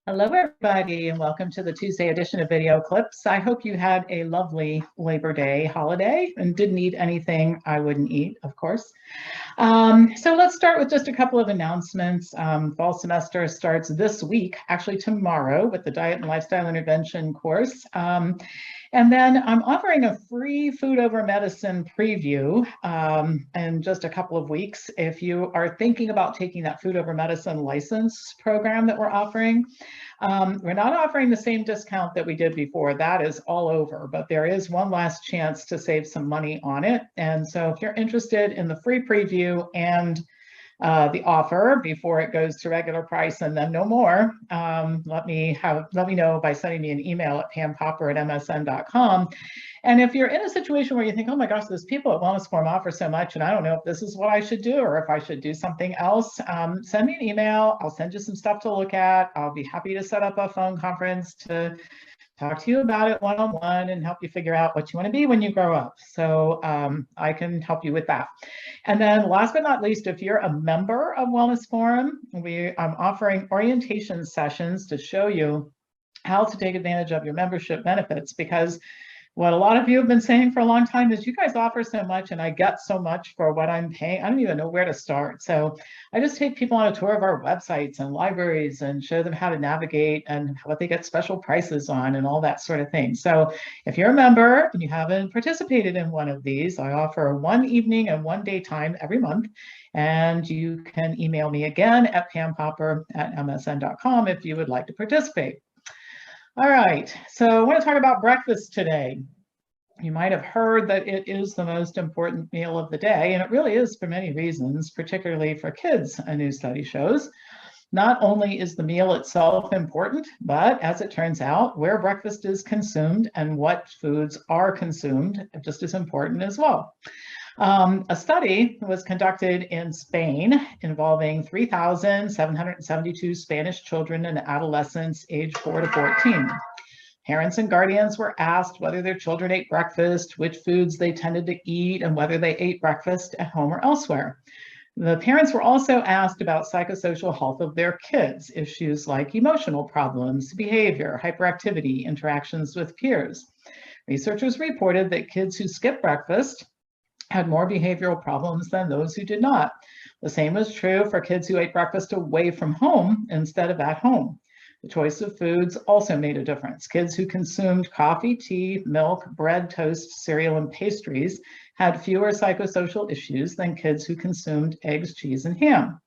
Hello, everybody, and welcome to the Tuesday edition of Video Clips. I hope you had a lovely Labor Day holiday and didn't eat anything I wouldn't eat, of course. So let's start with just a couple of announcements. Fall semester starts this week, actually tomorrow, with the Diet and Lifestyle Intervention course. And then I'm offering a free food over medicine preview in just a couple of weeks. If you are thinking about taking that food over medicine license program that we're offering, we're not offering the same discount that we did before. That is all over, but there is one last chance to save some money on it. And so if you're interested in the free preview and the offer before it goes to regular price and then no more, let me know by sending me an email at pampopper@msn.com. And if you're in a situation where you think, oh my gosh, those people at Wellness Forum offer so much and I don't know if this is what I should do or if I should do something else, send me an email. I'll send you some stuff to look at. I'll be happy to set up a phone conference to talk to you about it one-on-one and help you figure out what you want to be when you grow up. So I can help you with that. And then last but not least, if you're a member of Wellness Forum, I'm offering orientation sessions to show you how to take advantage of your membership benefits, because what a lot of you have been saying for a long time is you guys offer so much and I get so much for what I'm paying. I don't even know where to start. So I just take people on a tour of our websites and libraries and show them how to navigate and what they get special prices on and all that sort of thing. So if you're a member and you haven't participated in one of these, I offer one evening and one day time every month. And you can email me again at pampopper@msn.com if you would like to participate. All right, so I want to talk about breakfast today. You might have heard that it is the most important meal of the day, and it really is for many reasons, particularly for kids, a new study shows. Not only is the meal itself important, but as it turns out, where breakfast is consumed and what foods are consumed are just as important as well. A study was conducted in Spain involving 3,772 Spanish children and adolescents aged 4 to 14. Parents and guardians were asked whether their children ate breakfast, which foods they tended to eat, and whether they ate breakfast at home or elsewhere. The parents were also asked about psychosocial health of their kids, issues like emotional problems, behavior, hyperactivity, interactions with peers. Researchers reported that kids who skipped breakfast had more behavioral problems than those who did not. The same was true for kids who ate breakfast away from home instead of at home. The choice of foods also made a difference. Kids who consumed coffee, tea, milk, bread, toast, cereal, and pastries had fewer psychosocial issues than kids who consumed eggs, cheese, and ham.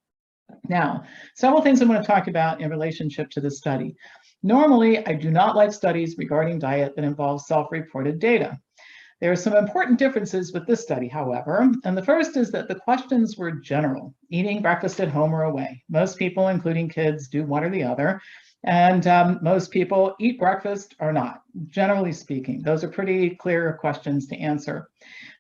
Now, several things I want to talk about in relationship to this study. Normally, I do not like studies regarding diet that involve self-reported data. There are some important differences with this study, however, and the first is that the questions were general, eating breakfast at home or away. Most people, including kids, do one or the other, and most people eat breakfast or not, generally speaking. Those are pretty clear questions to answer.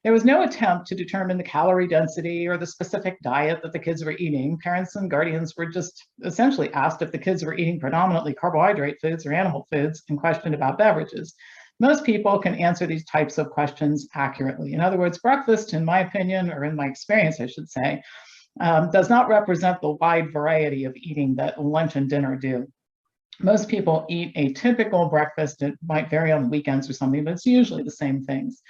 There was no attempt to determine the calorie density or the specific diet that the kids were eating. Parents and guardians were just essentially asked if the kids were eating predominantly carbohydrate foods or animal foods and questioned about beverages. Most people can answer these types of questions accurately. In other words, breakfast, in my opinion, or in my experience, I should say, does not represent the wide variety of eating that lunch and dinner do. Most people eat a typical breakfast. It might vary on weekends or something, but it's usually the same things.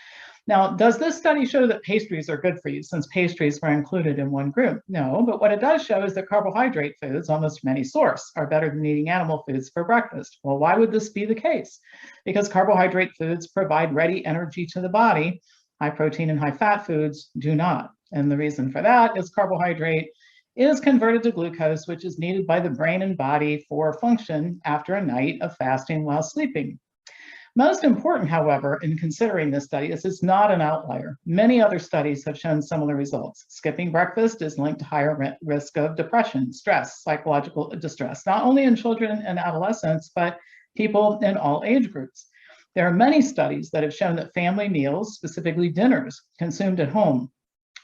Now, does this study show that pastries are good for you, since pastries were included in one group? No, but what it does show is that carbohydrate foods, almost from any source, are better than eating animal foods for breakfast. Well, why would this be the case? Because carbohydrate foods provide ready energy to the body. High protein and high fat foods do not. And the reason for that is carbohydrate is converted to glucose, which is needed by the brain and body for function after a night of fasting while sleeping. Most important, however, in considering this study is it's not an outlier. Many other studies have shown similar results. Skipping breakfast is linked to higher risk of depression, stress, psychological distress, not only in children and adolescents, but people in all age groups. There are many studies that have shown that family meals, specifically dinners consumed at home,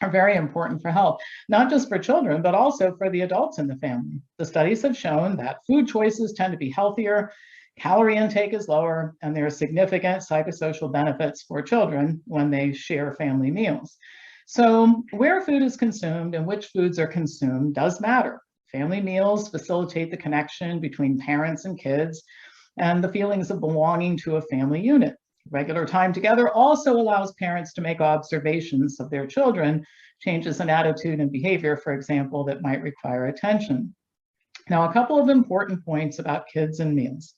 are very important for health, not just for children, but also for the adults in the family. The studies have shown that food choices tend to be healthier, calorie intake is lower, and there are significant psychosocial benefits for children when they share family meals. So where food is consumed and which foods are consumed does matter. Family meals facilitate the connection between parents and kids and the feelings of belonging to a family unit. Regular time together also allows parents to make observations of their children, changes in attitude and behavior, for example, that might require attention. Now, a couple of important points about kids and meals.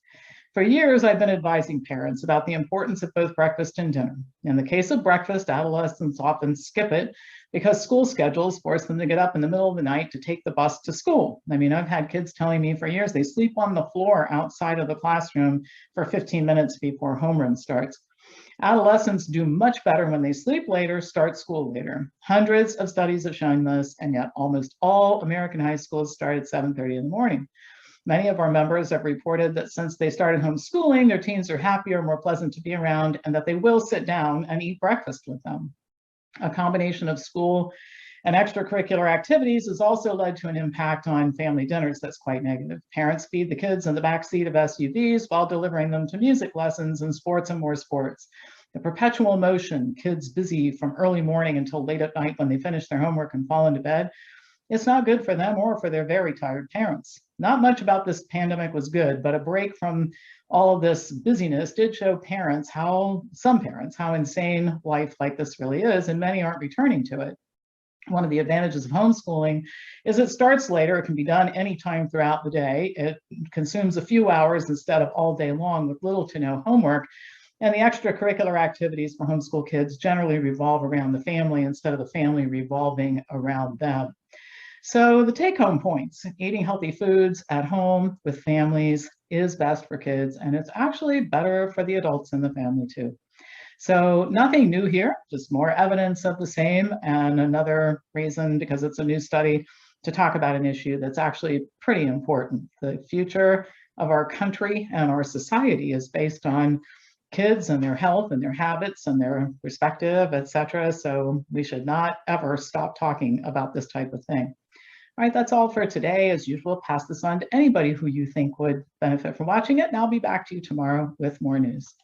For years, I've been advising parents about the importance of both breakfast and dinner. In the case of breakfast, adolescents often skip it because school schedules force them to get up in the middle of the night to take the bus to school. I mean, I've had kids telling me for years they sleep on the floor outside of the classroom for 15 minutes before homeroom starts. Adolescents do much better when they sleep later, start school later. Hundreds of studies have shown this, and yet almost all American high schools start at 7:30 in the morning. Many of our members have reported that since they started homeschooling, their teens are happier, more pleasant to be around, and that they will sit down and eat breakfast with them. A combination of school and extracurricular activities has also led to an impact on family dinners that's quite negative. Parents feed the kids in the backseat of SUVs while delivering them to music lessons and sports and more sports. The perpetual motion, kids busy from early morning until late at night when they finish their homework and fall into bed, it's not good for them or for their very tired parents. Not much about this pandemic was good, but a break from all of this busyness did show some parents, how insane life like this really is, and many aren't returning to it. One of the advantages of homeschooling is it starts later. It can be done anytime throughout the day. It consumes a few hours instead of all day long with little to no homework. And the extracurricular activities for homeschool kids generally revolve around the family instead of the family revolving around them. So the take-home points: eating healthy foods at home with families is best for kids, and it's actually better for the adults in the family too. So nothing new here, just more evidence of the same, and another reason, because it's a new study, to talk about an issue that's actually pretty important. The future of our country and our society is based on kids and their health and their habits and their perspective, etc. So we should not ever stop talking about this type of thing. All right, that's all for today. As usual, pass this on to anybody who you think would benefit from watching it, and I'll be back to you tomorrow with more news.